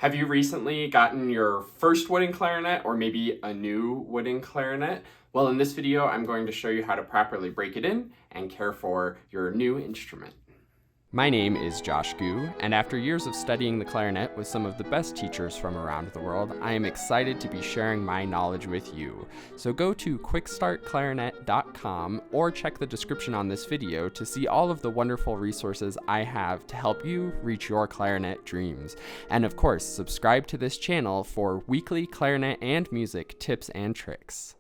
Have you recently gotten your first wooden clarinet or maybe a new wooden clarinet? Well, in this video, I'm going to show you how to properly break it in and care for your new instrument. My name is Josh Gu, and after years of studying the clarinet with some of the best teachers from around the world, I am excited to be sharing my knowledge with you. So go to QuickStartClarinet.com or check the description on this video to see all of the wonderful resources I have to help you reach your clarinet dreams. And of course, subscribe to this channel for weekly clarinet and music tips and tricks.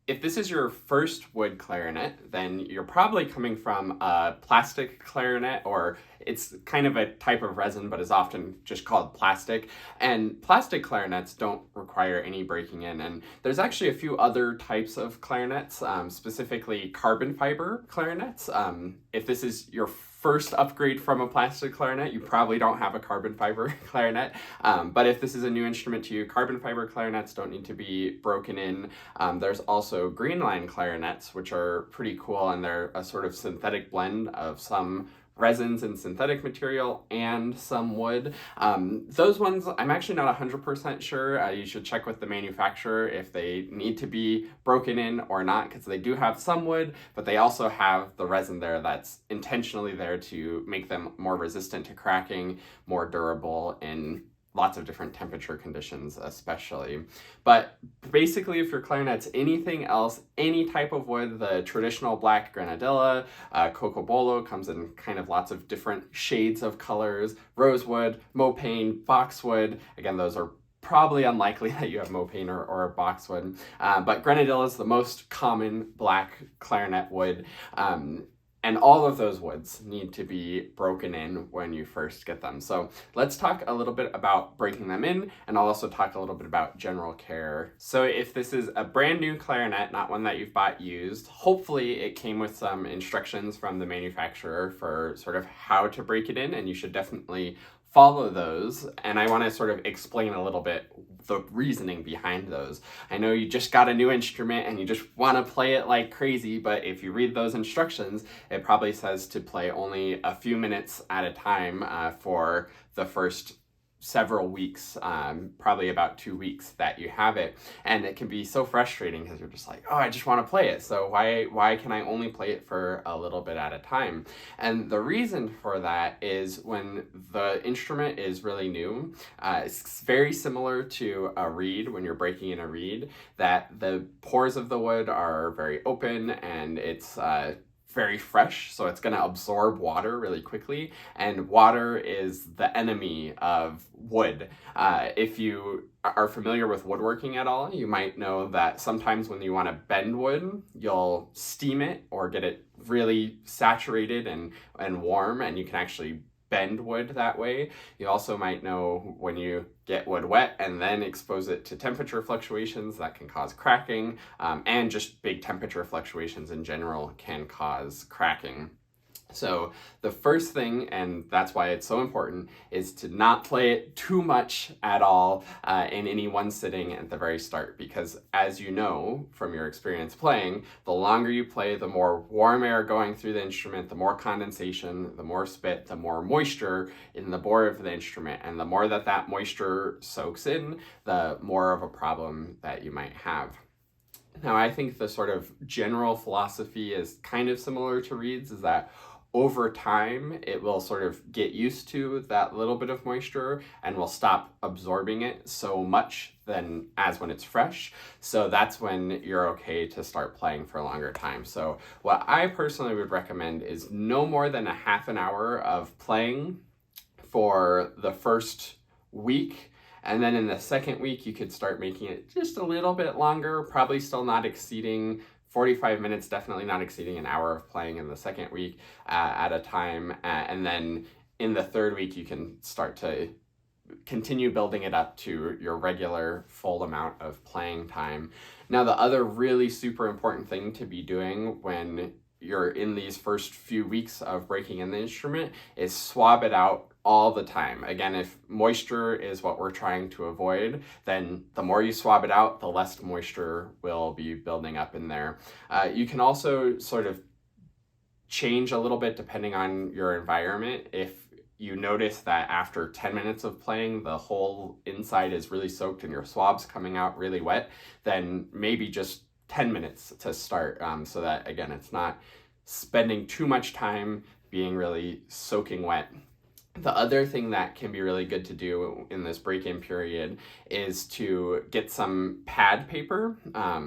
If this is your first wood clarinet, then you're probably coming from a plastic clarinet, or it's kind of a type of resin, but is often just called plastic. And plastic clarinets don't require any breaking in. And there's actually a few other types of clarinets, specifically carbon fiber clarinets. If this is your first upgrade from a plastic clarinet, you probably don't have a carbon fiber clarinet. But if this is a new instrument to you, carbon fiber clarinets don't need to be broken in. There's also green line clarinets, which are pretty cool, and they're a sort of synthetic blend of some resins and synthetic material and some wood. Those ones, I'm actually not 100% sure. You should check with the manufacturer if they need to be broken in or not, because they do have some wood, but they also have the resin there that's intentionally there to make them more resistant to cracking, more durable in lots of different temperature conditions especially. But basically, if your clarinet's anything else, any type of wood, the traditional black granadilla, cocobolo comes in kind of lots of different shades of colors, rosewood, mopane, boxwood, again, those are probably unlikely that you have mopane or boxwood, but granadilla is the most common black clarinet wood. And all of those woods need to be broken in when you first get them. So let's talk a little bit about breaking them in, and I'll also talk a little bit about general care. So if this is a brand new clarinet, not one that you've bought used, hopefully it came with some instructions from the manufacturer for sort of how to break it in, and you should definitely follow those. And I want to sort of explain a little bit the reasoning behind those. I know you just got a new instrument and you just want to play it like crazy, but if you read those instructions, it probably says to play only a few minutes at a time for the first several weeks, probably about 2 weeks that you have it. And it can be so frustrating because you're just like, oh, I just want to play it. So why can I only play it for a little bit at a time? And the reason for that is when the instrument is really new, it's very similar to a reed when you're breaking in a reed, that the pores of the wood are very open and it's very fresh, so it's going to absorb water really quickly, and water is the enemy of wood. If you are familiar with woodworking at all, you might know that sometimes when you want to bend wood, you'll steam it or get it really saturated and warm, and you can actually bend wood that way. You also might know when you get wood wet and then expose it to temperature fluctuations, that can cause cracking, and just big temperature fluctuations in general can cause cracking. So the first thing, and that's why it's so important, is to not play it too much at all in any one sitting at the very start, because as you know from your experience playing, the longer you play, the more warm air going through the instrument, the more condensation, the more spit, the more moisture in the bore of the instrument, and the more that moisture soaks in, the more of a problem that you might have. Now, I think the sort of general philosophy is kind of similar to reeds, is that over time, it will sort of get used to that little bit of moisture and will stop absorbing it so much than as when it's fresh. So that's when you're okay to start playing for a longer time. So what I personally would recommend is no more than a half an hour of playing for the first week. And then in the second week, you could start making it just a little bit longer, probably still not exceeding 45 minutes, definitely not exceeding an hour of playing in the second week at a time. And then in the third week, you can start to continue building it up to your regular full amount of playing time. Now, the other really super important thing to be doing when you're in these first few weeks of breaking in the instrument is swab it out all the time. Again, if moisture is what we're trying to avoid, then the more you swab it out, the less moisture will be building up in there. You can also sort of change a little bit depending on your environment. If you notice that after 10 minutes of playing, the whole inside is really soaked and your swab's coming out really wet, then maybe just 10 minutes to start, so that, again, it's not spending too much time being really soaking wet. The other thing that can be really good to do in this break-in period is to get some pad paper,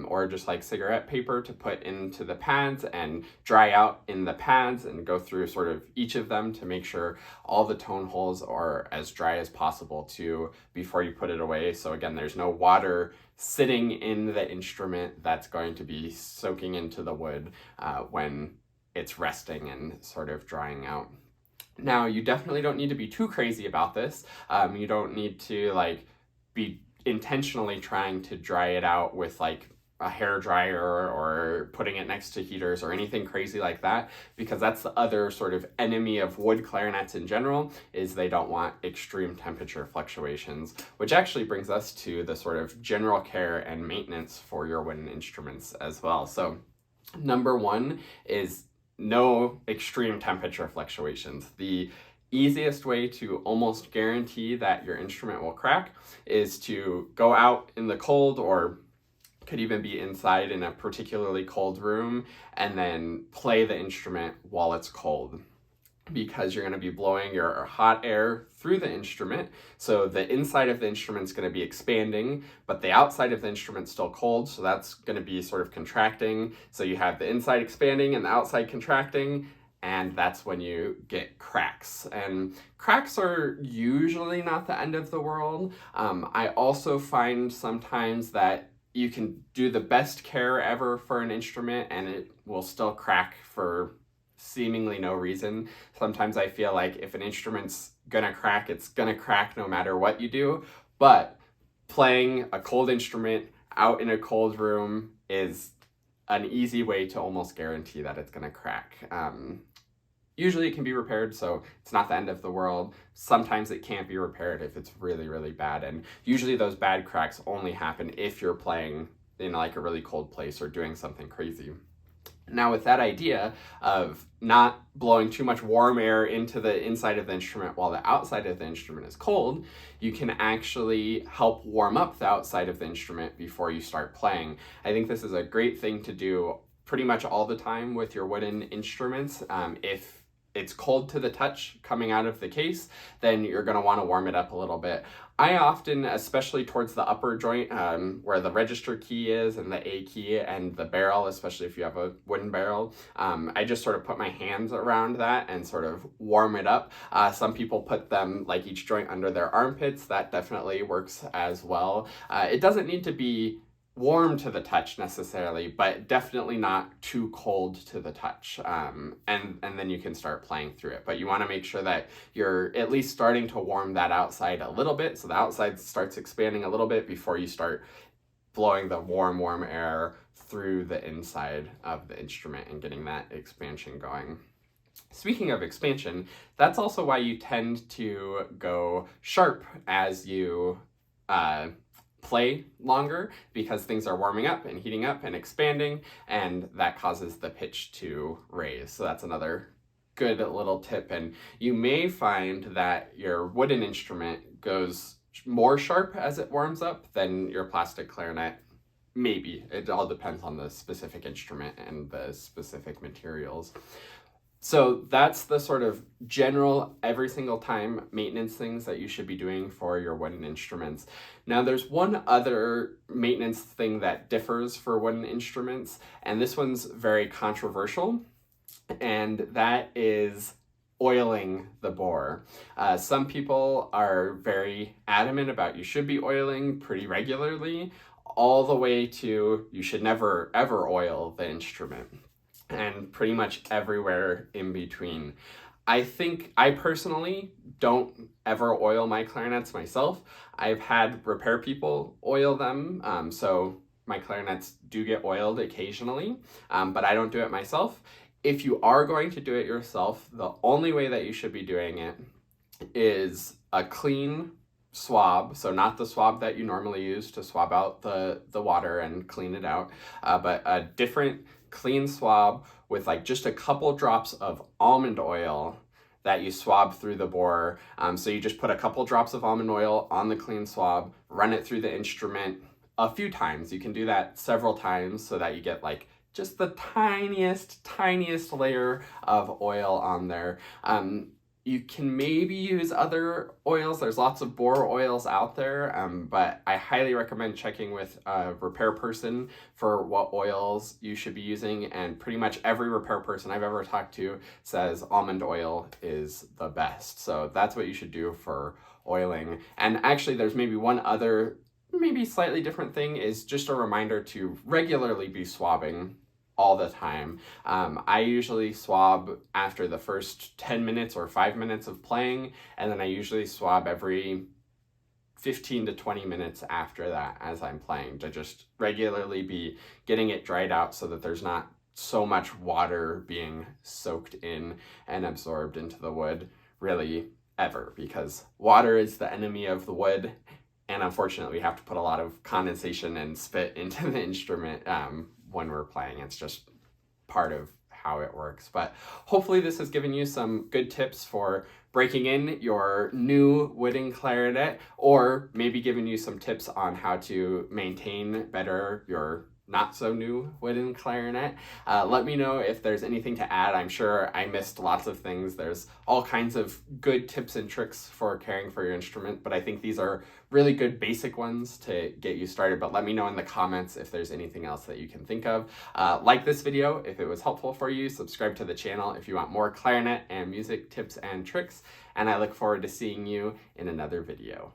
or just like cigarette paper, to put into the pads and dry out in the pads and go through sort of each of them to make sure all the tone holes are as dry as possible before you put it away. So again, there's no water sitting in the instrument that's going to be soaking into the wood when it's resting and sort of drying out. Now, you definitely don't need to be too crazy about this. You don't need to be intentionally trying to dry it out with a hair dryer or putting it next to heaters or anything crazy like that, because that's the other sort of enemy of wood clarinets in general, is they don't want extreme temperature fluctuations, which actually brings us to the sort of general care and maintenance for your wooden instruments as well. So number one is no extreme temperature fluctuations. The easiest way to almost guarantee that your instrument will crack is to go out in the cold, or could even be inside in a particularly cold room, and then play the instrument while it's cold, because you're going to be blowing your hot air through the instrument. So the inside of the instrument's going to be expanding, but the outside of the instrument's still cold, so that's going to be sort of contracting. So you have the inside expanding and the outside contracting, and that's when you get cracks. And cracks are usually not the end of the world. I also find sometimes that you can do the best care ever for an instrument and it will still crack for seemingly no reason. Sometimes I feel like if an instrument's gonna crack, it's gonna crack no matter what you do. But playing a cold instrument out in a cold room is an easy way to almost guarantee that it's gonna crack. Usually it can be repaired, so it's not the end of the world. Sometimes it can't be repaired if it's really, really bad. And usually those bad cracks only happen if you're playing in a really cold place or doing something crazy. Now, with that idea of not blowing too much warm air into the inside of the instrument while the outside of the instrument is cold, you can actually help warm up the outside of the instrument before you start playing. I think this is a great thing to do pretty much all the time with your wooden instruments. If it's cold to the touch coming out of the case, then you're going to want to warm it up a little bit. I often, especially towards the upper joint, where the register key is and the A key and the barrel, especially if you have a wooden barrel, I just sort of put my hands around that and sort of warm it up. Some people put them each joint under their armpits. That definitely works as well. It doesn't need to be warm to the touch necessarily, but definitely not too cold to the touch. And then you can start playing through it. But you want to make sure that you're at least starting to warm that outside a little bit, so the outside starts expanding a little bit before you start blowing the warm air through the inside of the instrument and getting that expansion going. Speaking of expansion, that's also why you tend to go sharp as you play longer, because things are warming up and heating up and expanding, and that causes the pitch to raise. So that's another good little tip. And you may find that your wooden instrument goes more sharp as it warms up than your plastic clarinet. Maybe. It all depends on the specific instrument and the specific materials. So that's the sort of general every single time maintenance things that you should be doing for your wooden instruments. Now, there's one other maintenance thing that differs for wooden instruments, and this one's very controversial, and that is oiling the bore. Some people are very adamant about you should be oiling pretty regularly, all the way to you should never ever oil the instrument, and pretty much everywhere in between. I think I personally don't ever oil my clarinets myself. I've had repair people oil them, so my clarinets do get oiled occasionally, but I don't do it myself. If you are going to do it yourself, the only way that you should be doing it is a clean swab, so not the swab that you normally use to swab out the water and clean it out, but a different clean swab with just a couple drops of almond oil that you swab through the bore. So you just put a couple drops of almond oil on the clean swab, run it through the instrument a few times. You can do that several times so that you get like just the tiniest layer of oil on there. You can maybe use other oils. There's lots of bore oils out there, but I highly recommend checking with a repair person for what oils you should be using. And pretty much every repair person I've ever talked to says almond oil is the best. So that's what you should do for oiling. And actually, there's maybe one other, maybe slightly different thing, is just a reminder to regularly be swabbing all the time. I usually swab after the first 10 minutes or 5 minutes of playing, and then I usually swab every 15 to 20 minutes after that as I'm playing, to just regularly be getting it dried out so that there's not so much water being soaked in and absorbed into the wood really ever, because water is the enemy of the wood. And unfortunately, we have to put a lot of condensation and spit into the instrument when we're playing. It's just part of how it works. But hopefully this has given you some good tips for breaking in your new wooden clarinet, or maybe giving you some tips on how to maintain better your not so new wooden clarinet. Let me know if there's anything to add. I'm sure I missed lots of things. There's all kinds of good tips and tricks for caring for your instrument, but I think these are really good basic ones to get you started. But let me know in the comments if there's anything else that you can think of. Like this video if it was helpful for you. Subscribe to the channel if you want more clarinet and music tips and tricks. And I look forward to seeing you in another video.